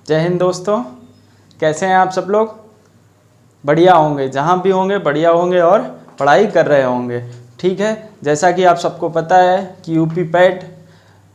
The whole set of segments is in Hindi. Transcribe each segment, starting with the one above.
जय हिंद दोस्तों, कैसे हैं आप सब लोग। बढ़िया होंगे, जहाँ भी होंगे बढ़िया होंगे और पढ़ाई कर रहे होंगे। ठीक है, जैसा कि आप सबको पता है कि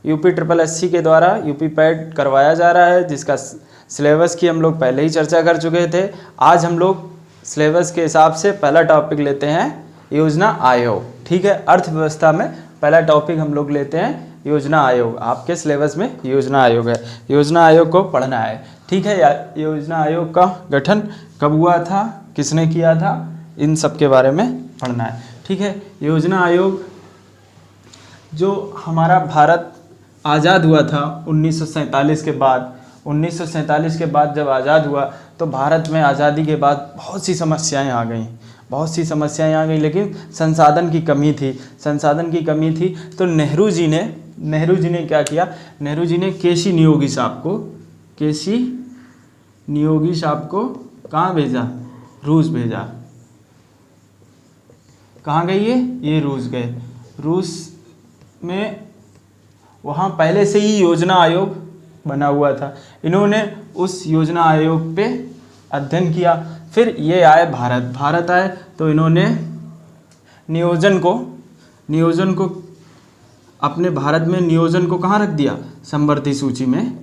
यूपी ट्रिपल एससी के द्वारा यूपी पैट करवाया जा रहा है, जिसका सिलेबस की हम लोग पहले ही चर्चा कर चुके थे। आज हम लोग सिलेबस के हिसाब से पहला टॉपिक लेते हैं योजना आयोग। ठीक है, अर्थव्यवस्था में पहला टॉपिक हम लोग लेते हैं योजना आयोग। आपके सिलेबस में योजना आयोग है, योजना आयोग को पढ़ना है। ठीक है, योजना आयोग का गठन कब हुआ था, किसने किया था, इन सब के बारे में पढ़ना है। ठीक है, योजना आयोग जो हमारा भारत आज़ाद हुआ था 1947 के बाद, 1947 के बाद जब आज़ाद हुआ तो भारत में आज़ादी के बाद बहुत सी समस्याएं आ गई, लेकिन संसाधन की कमी थी। तो नेहरू जी ने क्या किया, नेहरू जी ने केसी नियोगी साहब को कहाँ भेजा, रूस भेजा। कहाँ गए ये रूस गए। रूस में वहाँ पहले से ही योजना आयोग बना हुआ था। इन्होंने उस योजना आयोग पे अध्ययन किया। फिर ये आए भारत आए तो इन्होंने नियोजन को अपने भारत में नियोजन को कहाँ रख दिया, संवर्ती सूची में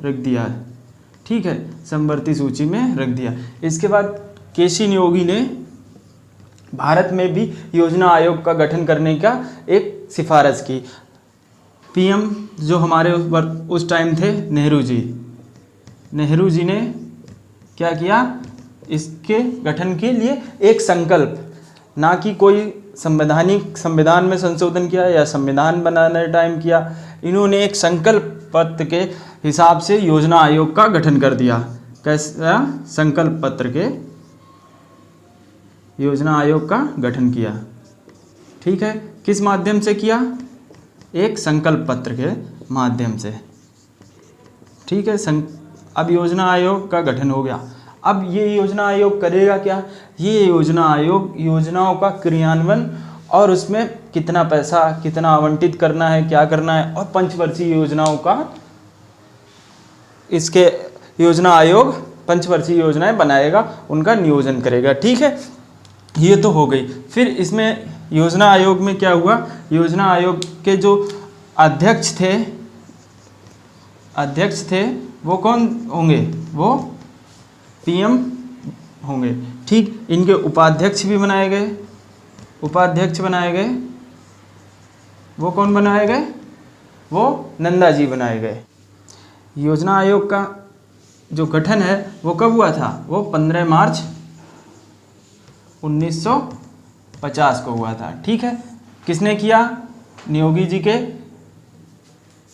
रख दिया। ठीक है, संवर्ती सूची में रख दिया। इसके बाद केसी नियोगी ने भारत में भी योजना आयोग का गठन करने का एक सिफारिश की। पीएम जो हमारे उस टाइम थे नेहरू जी ने क्या किया, इसके गठन के लिए एक संकल्प, ना कि कोई संविधान में संशोधन किया या संविधान बनाने टाइम किया, इन्होंने एक संकल्प पत्र के हिसाब से योजना आयोग का गठन कर दिया। कैसा संकल्प पत्र के योजना आयोग का गठन किया। ठीक है, किस माध्यम से किया, एक संकल्प पत्र के माध्यम से। ठीक है, अब योजना आयोग का गठन हो गया। अब ये योजना आयोग करेगा क्या, ये योजना आयोग योजनाओं का क्रियान्वयन और उसमें कितना पैसा कितना आवंटित करना है, क्या करना है, और पंचवर्षीय योजनाओं का, इसके योजना आयोग पंचवर्षीय योजनाएं बनाएगा, उनका नियोजन करेगा। ठीक है, ये तो हो गई। फिर इसमें योजना आयोग में क्या हुआ, योजना आयोग के जो अध्यक्ष थे वो कौन होंगे, वो पीएम होंगे। ठीक, इनके उपाध्यक्ष बनाए गए। वो कौन बनाए गए, वो नंदा जी बनाए गए। योजना आयोग का जो गठन है वो कब हुआ था, वो 15 मार्च 1950 को हुआ था। ठीक है, किसने किया,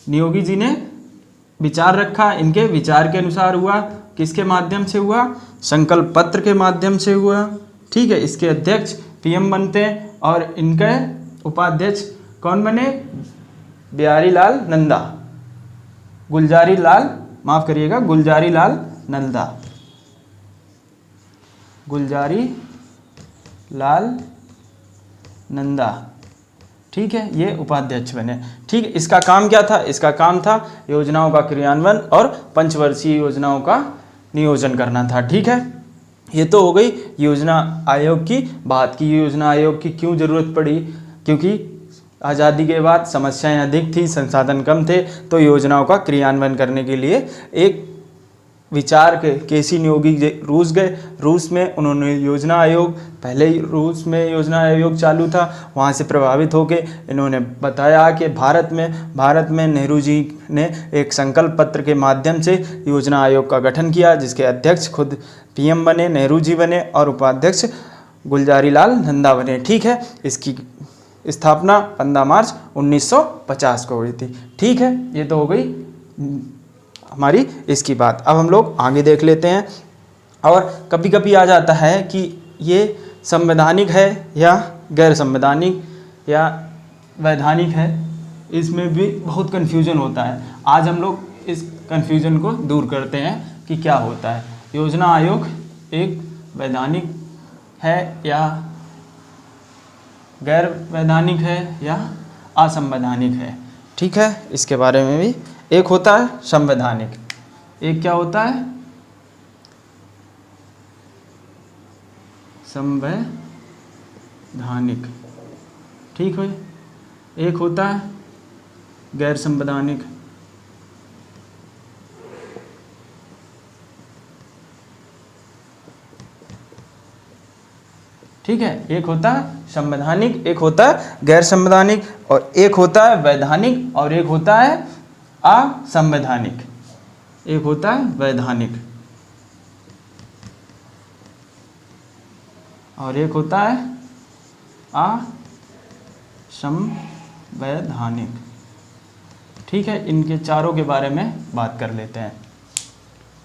नियोगी जी ने विचार रखा, इनके विचार के अनुसार हुआ। किसके माध्यम से हुआ, संकल्प पत्र के माध्यम से हुआ। ठीक है, इसके अध्यक्ष पीएम बनते हैं और इनके उपाध्यक्ष कौन बने, गुलजारी लाल नंदा। ठीक है, ये उपाध्यक्ष बने। ठीक, इसका काम क्या था, इसका काम था योजनाओं का क्रियान्वयन और पंचवर्षीय योजनाओं का नियोजन करना था। ठीक है, ये तो हो गई योजना आयोग की बात की। योजना आयोग की क्यों ज़रूरत पड़ी, क्योंकि आज़ादी के बाद समस्याएं अधिक थी, संसाधन कम थे, तो योजनाओं का क्रियान्वयन करने के लिए एक विचार के केसी नियोगी रूस गए। रूस में उन्होंने योजना आयोग, पहले ही रूस में योजना आयोग चालू था, वहाँ से प्रभावित होकर इन्होंने बताया कि भारत में नेहरू जी ने एक संकल्प पत्र के माध्यम से योजना आयोग का गठन किया, जिसके अध्यक्ष खुद पीएम बने, नेहरू जी बने, और उपाध्यक्ष गुलजारी लाल नंदा बने। ठीक है, इसकी स्थापना 15 मार्च 1950 को हुई थी। ठीक है, ये तो हो गई हमारी इसकी बात। अब हम लोग आगे देख लेते हैं। और कभी कभी आ जाता है कि ये संवैधानिक है या गैर संवैधानिक या वैधानिक है, इसमें भी बहुत कन्फ्यूजन होता है। आज हम लोग इस कन्फ्यूजन को दूर करते हैं कि क्या होता है, योजना आयोग एक वैधानिक है या गैर वैधानिक है या असंवैधानिक है। ठीक है, इसके बारे में भी एक होता है संवैधानिक, एक क्या होता है, संवैधानिक, ठीक है, एक होता है गैर संवैधानिक। ठीक है, एक होता है संवैधानिक, एक होता है गैर संवैधानिक, और एक होता है वैधानिक, और एक होता है असंवैधानिक। एक होता है वैधानिक और एक होता है असंवैधानिक। ठीक है, इनके चारों के बारे में बात कर लेते हैं।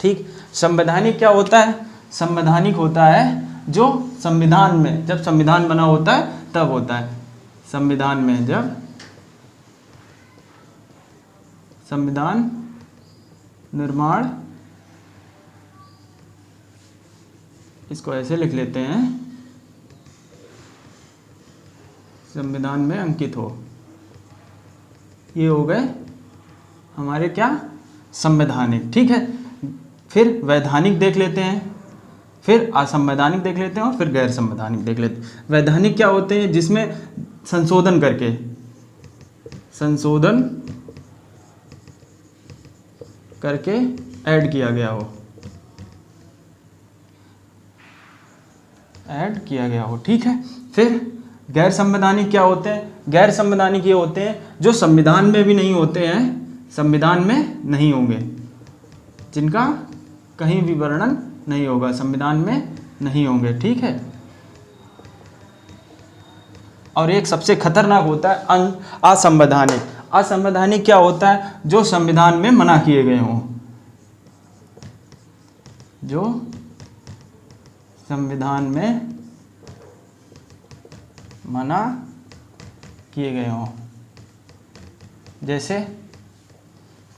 ठीक, संवैधानिक क्या होता है? संवैधानिक होता है जो संविधान में, जब संविधान बना होता है तब होता है। संविधान में जब संविधान निर्माण, इसको ऐसे लिख लेते हैं, संविधान में अंकित हो, ये हो गए हमारे क्या, संवैधानिक। ठीक है, फिर वैधानिक देख लेते हैं, फिर असंवैधानिक देख लेते हैं और फिर गैर संवैधानिक देख लेते हैं। वैधानिक क्या होते हैं? जिसमें संशोधन करके, संशोधन करके ऐड किया गया हो, ऐड किया गया हो। ठीक है, फिर गैर संवैधानिक क्या होते हैं? गैर संवैधानिक ये होते हैं जो संविधान में भी नहीं होते हैं, संविधान में नहीं होंगे, जिनका कहीं भी वर्णन नहीं होगा, संविधान में नहीं होंगे। ठीक है, और एक सबसे खतरनाक होता है असंवैधानिक। असंवैधानिक क्या होता है? जो संविधान में मना किए गए हों, जो संविधान में मना किए गए हों, जैसे,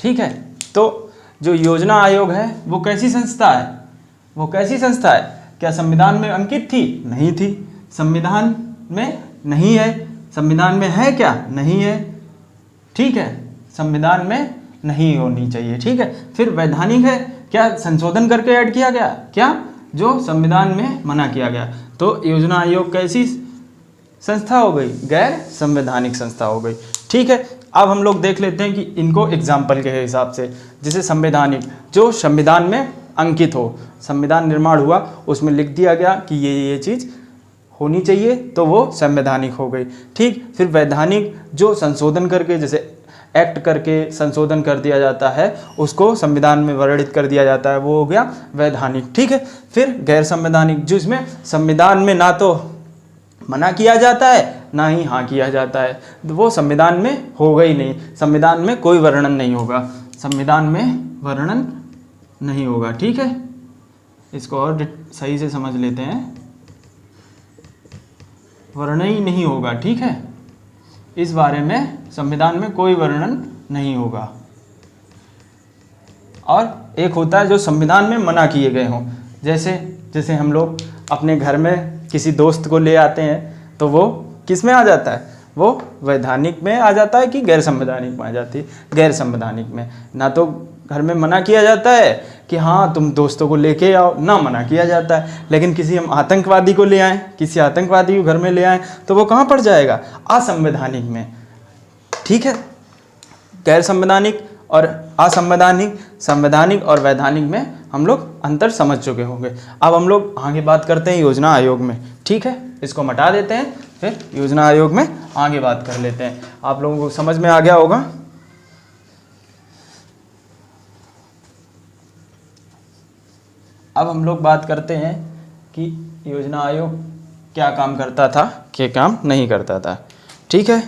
ठीक है, तो जो योजना आयोग है वो कैसी संस्था है? वो कैसी संस्था है? क्या संविधान में अंकित थी? नहीं थी। संविधान में नहीं है। संविधान में है क्या? नहीं है। ठीक है, संविधान में नहीं होनी चाहिए। ठीक है, फिर वैधानिक है, क्या संशोधन करके ऐड किया गया? क्या? जो संविधान में मना किया गया। तो योजना आयोग कैसी संस्था हो गई? गैर संवैधानिक संस्था हो गई। ठीक है, अब हम लोग देख लेते हैं कि इनको एग्जाम्पल के हिसाब से, जैसे संवैधानिक, जो संविधान में अंकित हो, संविधान निर्माण हुआ, उसमें लिख दिया गया कि ये चीज़ होनी चाहिए, तो वो संवैधानिक हो गई। ठीक, फिर वैधानिक, जो संशोधन करके, जैसे एक्ट करके संशोधन कर दिया जाता है, उसको संविधान में वर्णित कर दिया जाता है, वो हो गया वैधानिक। ठीक है, फिर गैर संवैधानिक, जिसमें संविधान में ना तो मना किया जाता है ना ही हाँ किया जाता है, वो संविधान में होगा ही नहीं, संविधान में कोई वर्णन नहीं होगा, संविधान में वर्णन नहीं होगा। ठीक है, इसको और सही से समझ लेते हैं, वर्णन ही नहीं होगा। ठीक है, इस बारे में संविधान में कोई वर्णन नहीं होगा। और एक होता है जो संविधान में मना किए गए हों, जैसे हम लोग अपने घर में किसी दोस्त को ले आते हैं, तो वो किस में आ जाता है? वो वैधानिक में आ जाता है कि गैर संवैधानिक में आ जाती है? गैर संवैधानिक में। ना तो घर में मना किया जाता है कि हाँ तुम दोस्तों को लेके आओ, ना मना किया जाता है, लेकिन किसी हम आतंकवादी को ले आएँ, किसी आतंकवादी को घर में ले आएँ, तो वो कहाँ पड़ जाएगा? असंवैधानिक में। ठीक है, गैर संवैधानिक और असंवैधानिक, संवैधानिक और वैधानिक में हम लोग अंतर समझ चुके होंगे। अब हम लोग आगे बात करते हैं योजना आयोग में। ठीक है, इसको मिटा देते हैं, फिर योजना आयोग में आगे बात कर लेते हैं। आप लोगों को समझ में आ गया होगा। अब हम लोग बात करते हैं कि योजना आयोग क्या काम करता था, क्या काम नहीं करता था। ठीक है,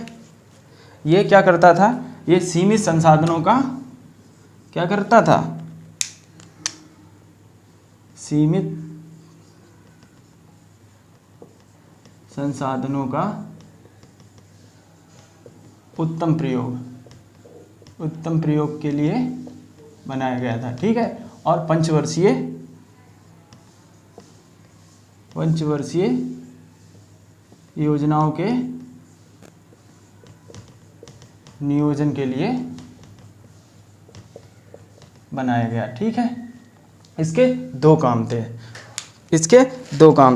ये क्या करता था? ये सीमित संसाधनों का क्या करता था? सीमित संसाधनों का उत्तम प्रयोग के लिए बनाया गया था। ठीक है, और पंचवर्षीय योजनाओं के नियोजन के लिए बनाया गया। ठीक है, इसके दो काम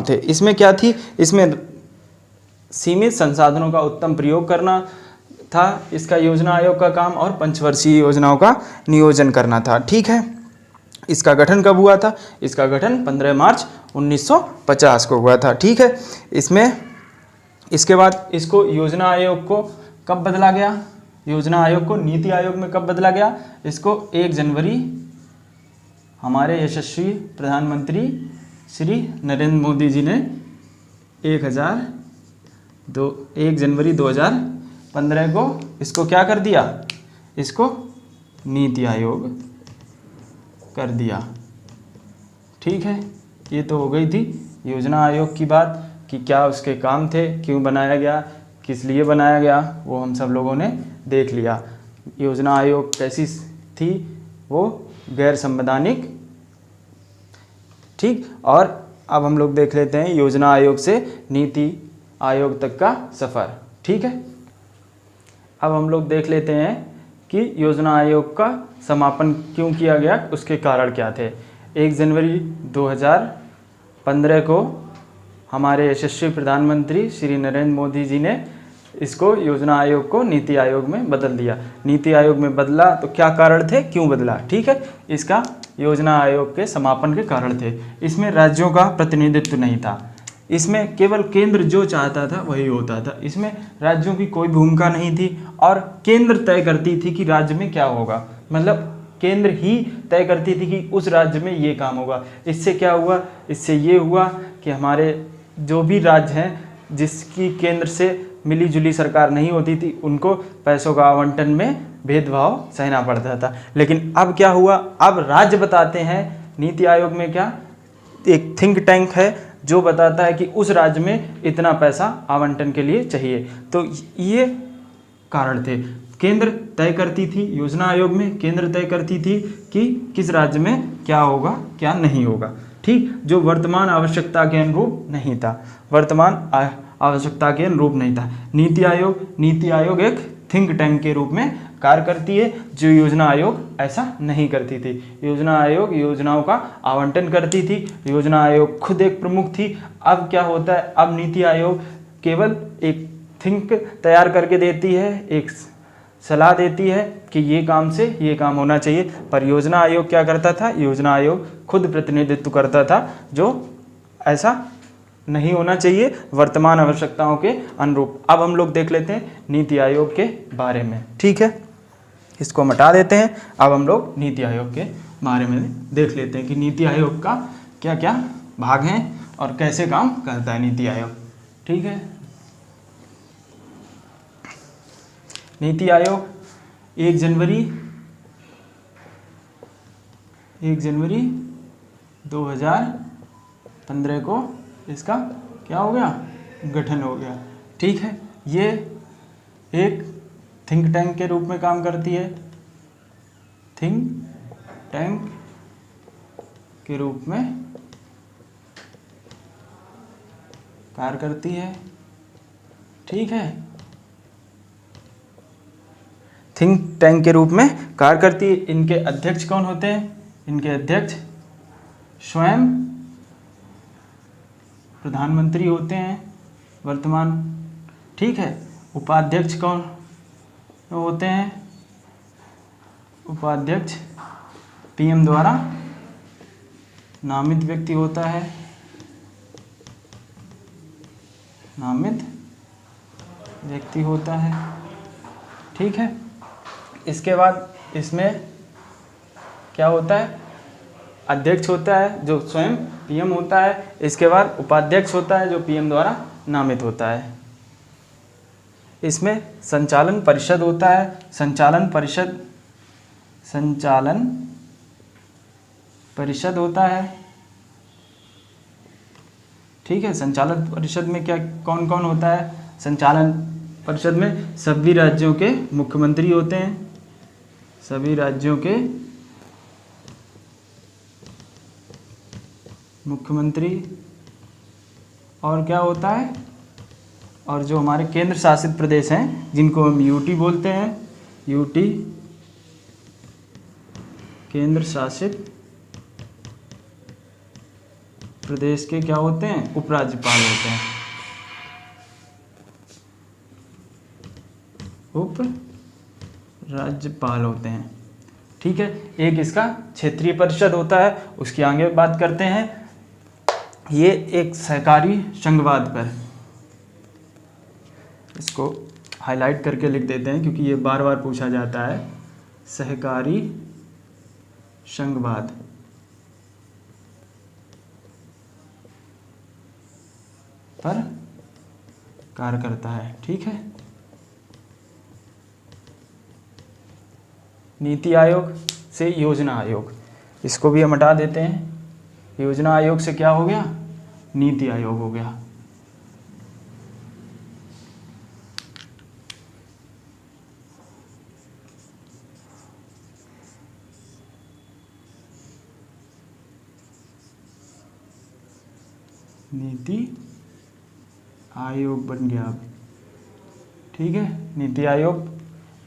थे, इसमें क्या थी, इसमें सीमित संसाधनों का उत्तम प्रयोग करना था इसका योजना आयोग का काम, और पंचवर्षीय योजनाओं का नियोजन करना था। ठीक है, इसका गठन कब हुआ था, इसका गठन 15 मार्च 1950 को हुआ था। ठीक है, इसके बाद इसको योजना आयोग को कब बदला गया, योजना आयोग को नीति आयोग में कब बदला गया, इसको 1 जनवरी हमारे यशस्वी प्रधानमंत्री श्री नरेंद्र मोदी जी ने 1 जनवरी 2015 को इसको क्या कर दिया, इसको नीति आयोग कर दिया। ठीक है, ये तो हो गई थी योजना आयोग की बात कि क्या उसके काम थे, क्यों बनाया गया, किस लिए बनाया गया, वो हम सब लोगों ने देख लिया। योजना आयोग कैसी थी, वो गैर संवैधानिक। ठीक, और अब हम लोग देख लेते हैं योजना आयोग से नीति आयोग तक का सफ़र। ठीक है, अब हम लोग देख लेते हैं कि योजना आयोग का समापन क्यों किया गया, उसके कारण क्या थे। 1 जनवरी 2015 को हमारे यशस्वी प्रधानमंत्री श्री नरेंद्र मोदी जी ने इसको योजना आयोग को नीति आयोग में बदल दिया। नीति आयोग में बदला तो क्या कारण थे, क्यों बदला। ठीक है, इसका योजना आयोग के समापन के कारण थे। इसमें राज्यों का प्रतिनिधित्व नहीं था, इसमें केवल केंद्र जो चाहता था वही होता था, इसमें राज्यों की कोई भूमिका नहीं थी, और केंद्र तय करती थी कि राज्य में क्या होगा, मतलब केंद्र ही तय करती थी कि उस राज्य में ये काम होगा। इससे क्या हुआ, इससे ये हुआ कि हमारे जो भी राज्य हैं जिसकी केंद्र से मिली जुली सरकार नहीं होती थी, उनको पैसों का आवंटन में भेदभाव सहना पड़ता था। लेकिन अब क्या हुआ, अब राज्य बताते हैं, नीति आयोग में क्या एक थिंक टैंक है जो बताता है कि उस राज्य में इतना पैसा आवंटन के लिए चाहिए। तो ये कारण थे, केंद्र तय करती थी, योजना आयोग में केंद्र तय करती थी कि किस राज्य में क्या होगा क्या नहीं होगा। ठीक, जो वर्तमान आवश्यकता के अनुरूप नहीं था, आवश्यकता के अनुरूप नहीं था। नीति आयोग एक थिंक टैंक के रूप में कार्य करती है, जो योजना आयोग ऐसा नहीं करती थी। योजना आयोग योजनाओं का आवंटन करती थी, योजना आयोग खुद एक प्रमुख थी। अब क्या होता है, अब नीति आयोग केवल एक थिंक तैयार करके देती है, एक सलाह देती है कि ये काम से ये काम होना चाहिए, पर योजना आयोग क्या करता था, योजना आयोग खुद प्रतिनिधित्व करता था, जो ऐसा नहीं होना चाहिए वर्तमान आवश्यकताओं के अनुरूप। अब हम लोग देख लेते हैं नीति आयोग के बारे में। ठीक है, इसको मिटा देते हैं। अब हम लोग नीति आयोग के बारे में देख लेते हैं कि नीति आयोग का क्या क्या भाग हैं और कैसे काम करता है नीति आयोग। ठीक है, नीति आयोग 1 जनवरी 2015 को इसका क्या हो गया, गठन हो गया। ठीक है, ये एक थिंक टैंक के रूप में काम करती है, थिंक टैंक के रूप में कार्य करती है। ठीक है, थिंक टैंक के रूप में कार्य करती है। इनके अध्यक्ष कौन होते हैं, इनके अध्यक्ष स्वयं प्रधानमंत्री होते हैं वर्तमान। ठीक है, उपाध्यक्ष कौन होते हैं, उपाध्यक्ष पीएम द्वारा नामित व्यक्ति होता है, नामित व्यक्ति होता है। ठीक है, इसके बाद इसमें क्या होता है, अध्यक्ष होता है जो स्वयं पीएम होता है, इसके बाद उपाध्यक्ष होता है जो पीएम द्वारा नामित होता है। इसमें संचालन परिषद होता है, संचालन परिषद होता है। ठीक है, संचालन परिषद में क्या कौन कौन होता है, संचालन परिषद में सभी राज्यों के मुख्यमंत्री होते हैं, सभी राज्यों के मुख्यमंत्री, और क्या होता है, और जो हमारे केंद्र शासित प्रदेश हैं जिनको हम यूटी बोलते हैं, यूटी केंद्र शासित प्रदेश के क्या होते हैं, उपराज्यपाल होते हैं, उपराज्यपाल होते हैं। ठीक है, एक इसका क्षेत्रीय परिषद होता है, उसकी आगे बात करते हैं। ये एक सहकारी संघवाद पर, इसको हाईलाइट करके लिख देते हैं क्योंकि ये बार बार पूछा जाता है। सहकारी संघवाद पर कार्य करता है। ठीक है, नीति आयोग से योजना आयोग, इसको भी हम हटा देते हैं। योजना आयोग से क्या हो गया, नीति आयोग हो गया। नीति आयोग बन गया अब। ठीक है, नीति आयोग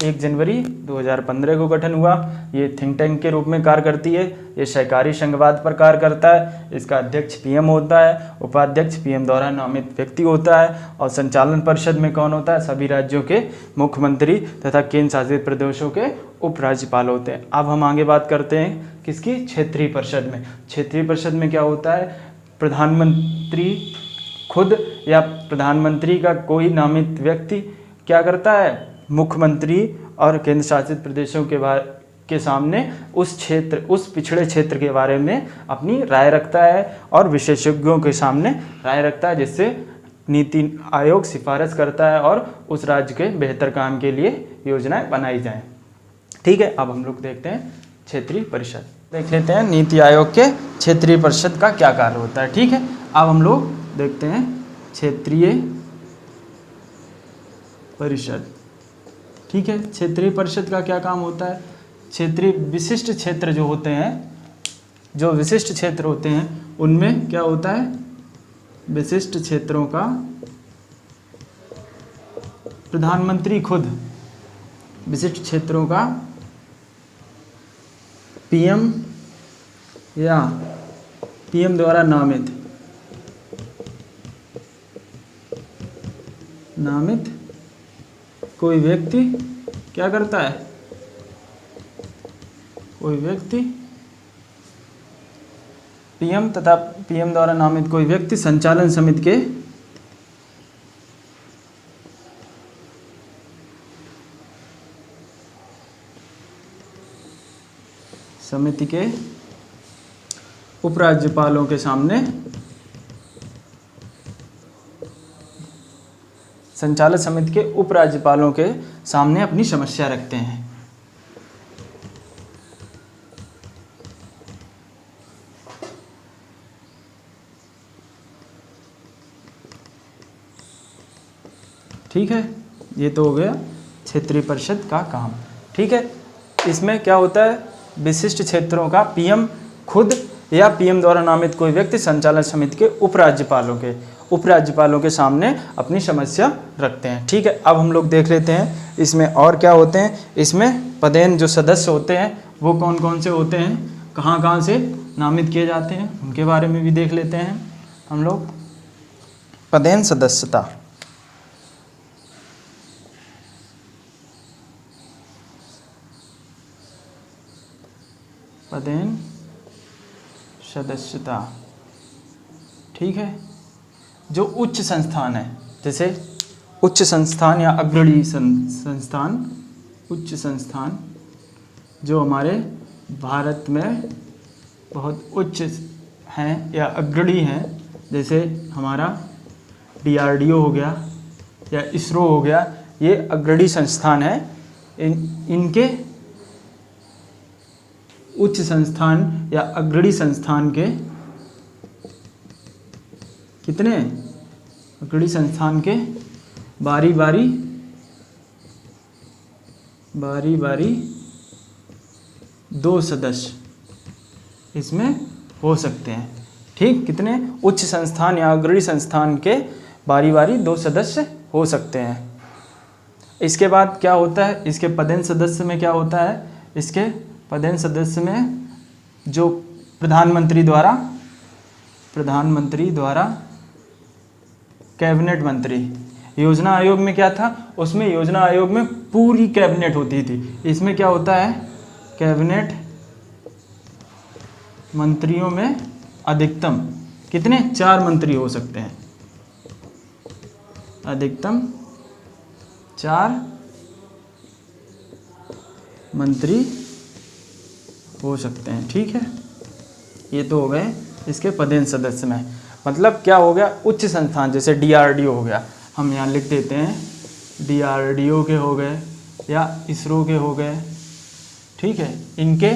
1 जनवरी 2015 को गठन हुआ। ये थिंक टैंक के रूप में कार्य करती है। ये सहकारी संघवाद पर कार्य करता है। इसका अध्यक्ष पीएम होता है, उपाध्यक्ष पीएम द्वारा नामित व्यक्ति होता है, और संचालन परिषद में कौन होता है, सभी राज्यों के मुख्यमंत्री तथा केंद्र शासित प्रदेशों के उपराज्यपाल होते हैं। अब हम आगे बात करते हैं किसकी, क्षेत्रीय परिषद में। क्षेत्रीय परिषद में क्या होता है, प्रधानमंत्री खुद या प्रधानमंत्री का कोई नामित व्यक्ति क्या करता है, मुख्यमंत्री और केंद्र शासित प्रदेशों के सामने उस क्षेत्र, उस पिछड़े क्षेत्र के बारे में अपनी राय रखता है और विशेषज्ञों के सामने राय रखता है, जिससे नीति आयोग सिफारिश करता है और उस राज्य के बेहतर काम के लिए योजनाएं बनाई जाएं। ठीक है, अब हम लोग देखते हैं क्षेत्रीय परिषद, देख लेते हैं नीति आयोग के क्षेत्रीय परिषद का क्या कार्य होता है। ठीक है, अब हम लोग देखते हैं क्षेत्रीय परिषद। ठीक है, क्षेत्रीय परिषद का क्या काम होता है, क्षेत्रीय विशिष्ट क्षेत्र जो होते हैं, जो विशिष्ट क्षेत्र होते हैं उनमें क्या होता है, विशिष्ट क्षेत्रों का प्रधानमंत्री खुद, विशिष्ट क्षेत्रों का पीएम या पीएम द्वारा नामित कोई व्यक्ति क्या करता है, कोई व्यक्ति पीएम तथा पीएम द्वारा नामित कोई व्यक्ति संचालन समिति के उपराज्यपालों के सामने, संचालक समिति के उपराज्यपालों के सामने अपनी समस्या रखते हैं। ठीक है, ये तो हो गया क्षेत्रीय परिषद का काम। ठीक है, इसमें क्या होता है, विशिष्ट क्षेत्रों का पीएम खुद या पीएम द्वारा नामित कोई व्यक्ति संचालन समिति के उपराज्यपालों के सामने अपनी समस्या रखते हैं। ठीक है, अब हम लोग देख लेते हैं इसमें और क्या होते हैं। इसमें पदेन जो सदस्य होते हैं वो कौन कौन से होते हैं, कहाँ कहाँ से नामित किए जाते हैं, उनके बारे में भी देख लेते हैं हम लोग। पदेन सदस्यता, पदेन सदस्यता। ठीक है, जो उच्च संस्थान है, जैसे उच्च संस्थान या अग्रणी संस्थान, उच्च संस्थान जो हमारे भारत में बहुत उच्च हैं या अग्रणी हैं, जैसे हमारा DRDO हो गया या इसरो हो गया, ये अग्रणी संस्थान है। इनके उच्च संस्थान या अग्रणी संस्थान के कितने, अग्रणी संस्थान के बारी बारी 2 सदस्य इसमें हो सकते हैं। ठीक, कितने, उच्च संस्थान या अग्रणी संस्थान के बारी 2 सदस्य हो सकते हैं। इसके बाद क्या होता है, इसके पदेन सदस्य में क्या होता है, इसके पदेन सदस्य में जो प्रधानमंत्री द्वारा कैबिनेट मंत्री, योजना आयोग में क्या था, उसमें योजना आयोग में पूरी कैबिनेट होती थी, इसमें क्या होता है, कैबिनेट मंत्रियों में अधिकतम कितने, 4 मंत्री हो सकते हैं, अधिकतम 4 मंत्री हो सकते हैं। ठीक है, ये तो हो गए इसके पदेन सदस्य में। मतलब क्या हो गया, उच्च संस्थान जैसे डीआरडीओ हो गया, हम यहाँ लिख देते हैं डीआरडीओ के हो गए या इसरो के हो गए। ठीक है, इनके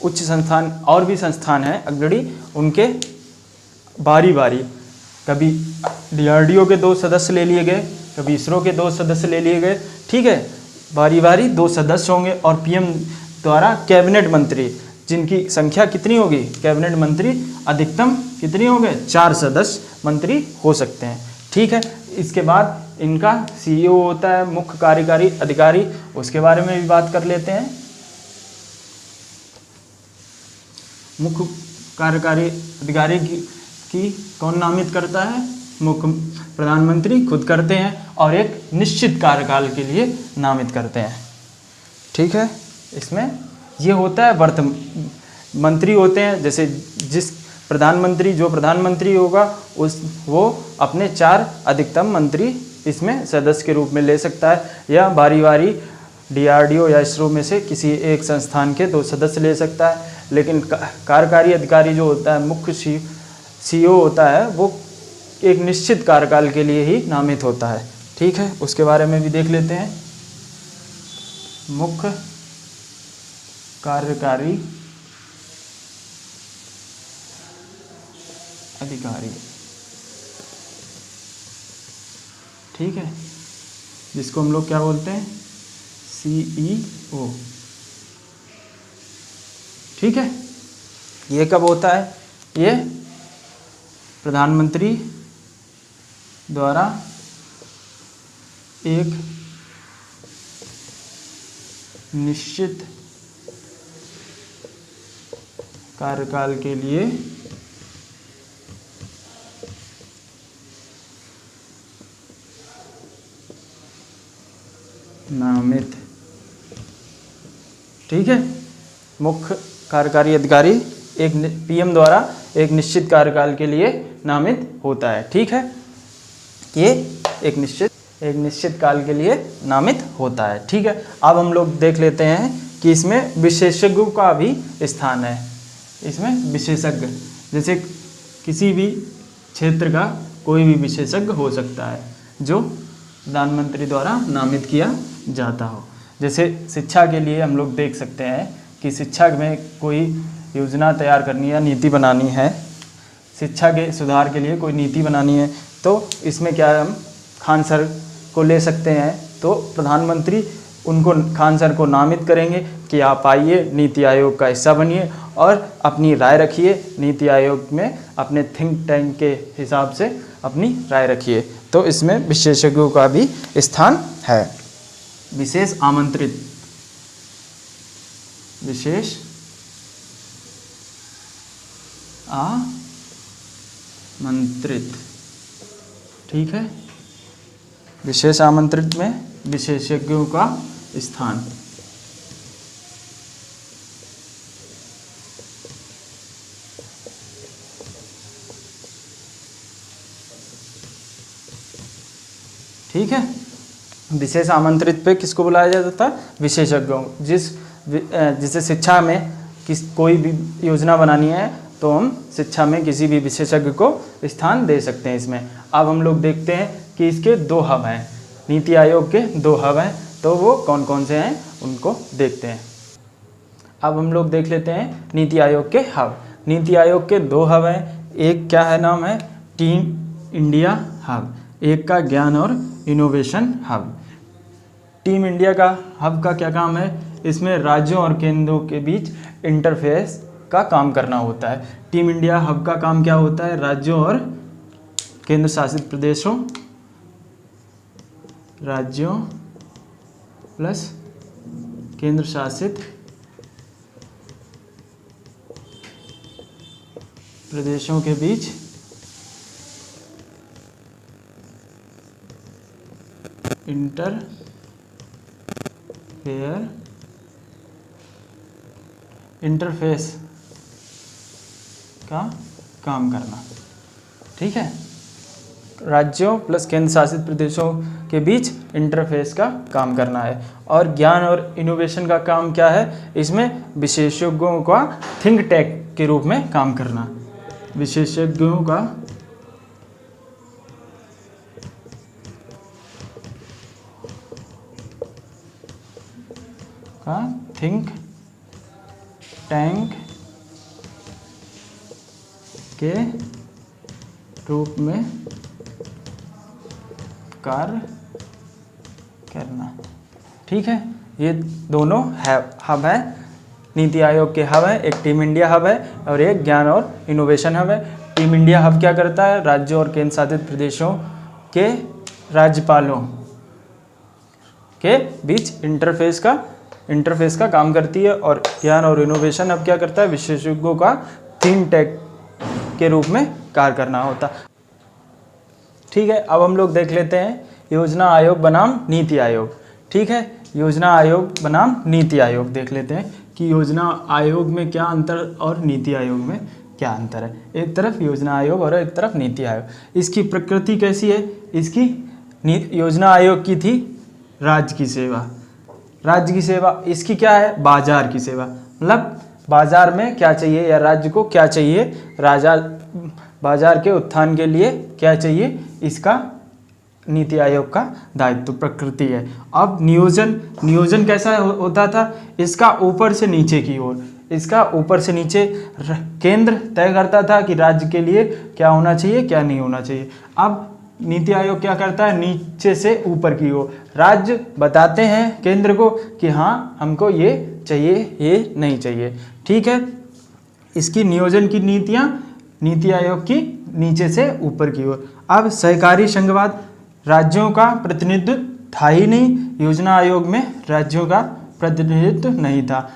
उच्च संस्थान और भी संस्थान हैं अग्रणी, उनके बारी बारी कभी डीआरडीओ के 2 सदस्य ले लिए गए, कभी इसरो के 2 सदस्य ले लिए गए। ठीक है, बारी बारी 2 सदस्य होंगे और पीएम द्वारा कैबिनेट मंत्री जिनकी संख्या कितनी होगी, कैबिनेट मंत्री अधिकतम कितनी होंगे, 4 सदस्य मंत्री हो सकते हैं। ठीक है, इसके बाद इनका सीईओ होता है, मुख्य कार्यकारी अधिकारी, उसके बारे में भी बात कर लेते हैं। मुख्य कार्यकारी अधिकारी की कौन नामित करता है, मुख्य प्रधानमंत्री खुद करते हैं और एक निश्चित कार्यकाल के लिए नामित करते हैं। ठीक है, इसमें ये होता है मंत्री होते हैं, जैसे जिस प्रधानमंत्री होगा वो अपने 4 अधिकतम मंत्री इसमें सदस्य के रूप में ले सकता है, या बारी बारी डीआरडीओ या इसरो में से किसी एक संस्थान के 2 सदस्य ले सकता है। लेकिन कार्यकारी अधिकारी जो होता है, मुख्य सीईओ होता है, वो एक निश्चित कार्यकाल के लिए ही नामित होता है। ठीक है, उसके बारे में भी देख लेते हैं। मुख्य कार्यकारी अधिकारी, ठीक है, जिसको हम लोग क्या बोलते हैं, सीईओ। ठीक है, ये कब होता है, ये प्रधानमंत्री द्वारा एक निश्चित कार्यकाल के लिए नामित। ठीक है, मुख्य कार्यकारी अधिकारी एक पीएम द्वारा एक निश्चित कार्यकाल के लिए नामित होता है। ठीक है, ये एक निश्चित काल के लिए नामित होता है। ठीक है, अब हम लोग देख लेते हैं कि इसमें विशेषज्ञों का भी स्थान है। इसमें विशेषज्ञ जैसे किसी भी क्षेत्र का कोई भी विशेषज्ञ हो सकता है जो प्रधानमंत्री द्वारा नामित किया जाता हो। जैसे शिक्षा के लिए हम लोग देख सकते हैं कि शिक्षा में कोई योजना तैयार करनी है, नीति बनानी है, शिक्षा के सुधार के लिए कोई नीति बनानी है, तो इसमें क्या हम खान सर को ले सकते हैं। तो प्रधानमंत्री उनको, खान सर को नामित करेंगे कि आप आइए, नीति आयोग का हिस्सा बनिए और अपनी राय रखिए, नीति आयोग में अपने थिंक टैंक के हिसाब से अपनी राय रखिए। तो इसमें विशेषज्ञों का भी स्थान है। विशेष आमंत्रित, विशेष आमंत्रित, ठीक है, विशेष आमंत्रित में विशेषज्ञों का स्थान। ठीक है, विशेष आमंत्रित पे किसको बुलाया जाता था, विशेषज्ञों। जिसे शिक्षा में कोई भी योजना बनानी है तो हम शिक्षा में किसी भी विशेषज्ञ को स्थान दे सकते हैं इसमें। अब हम लोग देखते हैं कि इसके 2 हब हैं, नीति आयोग के 2 हब हैं, तो वो कौन कौन से हैं उनको देखते हैं। अब हम लोग देख लेते हैं नीति आयोग के हब। नीति आयोग के 2 हब हैं, एक क्या है, नाम है टीम इंडिया हब, एक का ज्ञान और इनोवेशन हब। टीम इंडिया का हब का क्या काम है, इसमें राज्यों और केंद्रों के बीच इंटरफेस का काम करना होता है। टीम इंडिया हब का काम क्या होता है, राज्यों और केंद्र शासित प्रदेशों, राज्यों प्लस केंद्र शासित प्रदेशों के बीच इंटरफेस का काम करना। ठीक है, राज्यों प्लस केंद्र शासित प्रदेशों के बीच इंटरफेस का काम करना है। और ज्ञान और इनोवेशन का काम क्या है, इसमें विशेषज्ञों का थिंक टैंक के रूप में काम करना। विशेषज्ञों का थिंक टैंक के रूप में कार्य करना। ठीक है, ये दोनों हब है, नीति आयोग के हब है। एक टीम इंडिया हब है और एक ज्ञान और इनोवेशन हब है। टीम इंडिया हब क्या करता है, राज्यों और केंद्र शासित प्रदेशों के राज्यपालों के बीच इंटरफेस का काम करती है। और ज्ञान और इनोवेशन हब क्या करता है, विशेषज्ञों का थिंक टैंक के रूप में कार्य करना होता। ठीक है, अब हम लोग देख लेते हैं योजना आयोग बनाम नीति आयोग। ठीक है, योजना आयोग बनाम नीति आयोग देख लेते हैं कि योजना आयोग में क्या अंतर और नीति आयोग में क्या अंतर है। एक तरफ योजना आयोग और एक तरफ नीति आयोग। इसकी प्रकृति कैसी है, इसकी योजना आयोग की थी राज्य की सेवा, इसकी क्या है, बाजार की सेवा। मतलब बाजार में क्या चाहिए या राज्य को क्या चाहिए, बाजार के उत्थान के लिए क्या चाहिए, इसका नीति आयोग का दायित्व प्रकृति है। अब नियोजन कैसा होता था, इसका ऊपर से नीचे की ओर, इसका ऊपर से नीचे केंद्र तय करता था कि राज्य के लिए क्या होना चाहिए क्या नहीं होना चाहिए। अब नीति आयोग क्या करता है, नीचे से ऊपर की ओर राज्य बताते हैं केंद्र को कि हाँ हमको ये चाहिए ये नहीं चाहिए। ठीक है, इसकी नियोजन की नीतियाँ नीति आयोग की नीचे से ऊपर की ओर। अब सहकारी संघवाद, राज्यों का प्रतिनिधित्व था ही नहीं, योजना आयोग में राज्यों का प्रतिनिधित्व नहीं था।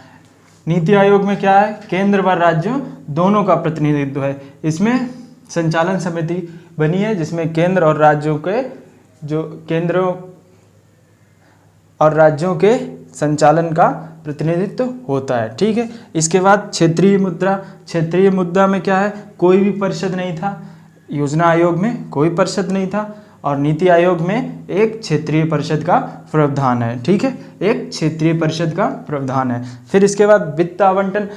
नीति आयोग में क्या है, केंद्र व राज्यों दोनों का प्रतिनिधित्व है। इसमें संचालन समिति बनी है जिसमें केंद्र और राज्यों के संचालन का प्रतिनिधित्व होता है। ठीक है, इसके बाद क्षेत्रीय मुद्दा में क्या है, कोई भी परिषद नहीं था। योजना आयोग में कोई परिषद नहीं था और नीति आयोग में एक क्षेत्रीय परिषद का प्रावधान है। ठीक है, एक क्षेत्रीय परिषद का प्रावधान है। फिर इसके बाद वित्त आवंटन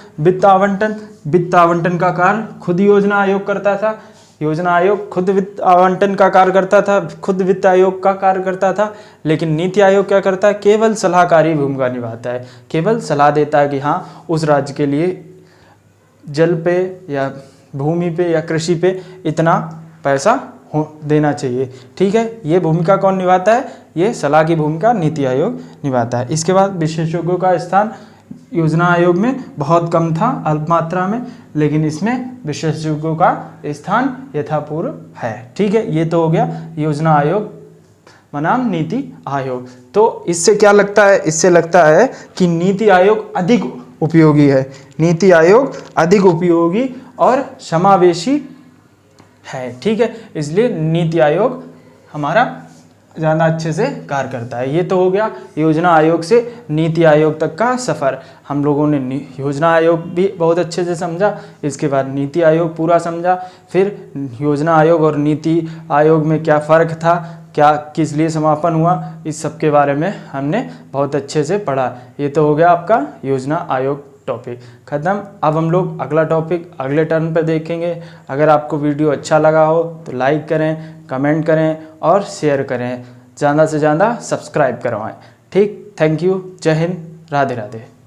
का कार्य खुद योजना आयोग करता था। योजना आयोग खुद वित्त आवंटन का कार्य करता था, खुद वित्त आयोग का कार्य करता था। लेकिन नीति आयोग क्या करता है, केवल सलाहकारी भूमिका निभाता है, केवल सलाह देता है कि हाँ उस राज्य के लिए जल पे या भूमि पे या कृषि पे इतना पैसा देना चाहिए। ठीक है, ये भूमिका कौन निभाता है, ये सलाह की भूमिका नीति आयोग निभाता है। इसके बाद विशेषज्ञों का स्थान योजना आयोग में बहुत कम था, अल्प मात्रा में, लेकिन इसमें विशेषज्ञों का स्थान यथापूर्व है। ठीक है, ये तो हो गया योजना आयोग बनाम नीति आयोग। तो इससे क्या लगता है, इससे लगता है कि नीति आयोग अधिक उपयोगी है, नीति आयोग अधिक उपयोगी और समावेशी है। ठीक है, इसलिए नीति आयोग हमारा ज़्यादा अच्छे से कार्य करता है। ये तो हो गया योजना आयोग से नीति आयोग तक का सफ़र। हम लोगों ने योजना आयोग भी बहुत अच्छे से समझा, इसके बाद नीति आयोग पूरा समझा, फिर योजना आयोग और नीति आयोग में क्या फ़र्क था, क्या किस लिए समापन हुआ, इस सब के बारे में हमने बहुत अच्छे से पढ़ा। ये तो हो गया आपका योजना आयोग टॉपिक ख़त्म। अब हम लोग अगला टॉपिक अगले टर्न पर देखेंगे। अगर आपको वीडियो अच्छा लगा हो तो लाइक करें, कमेंट करें और शेयर करें, ज़्यादा से ज़्यादा सब्सक्राइब करवाएं। ठीक, थैंक यू, जय हिंद, राधे राधे।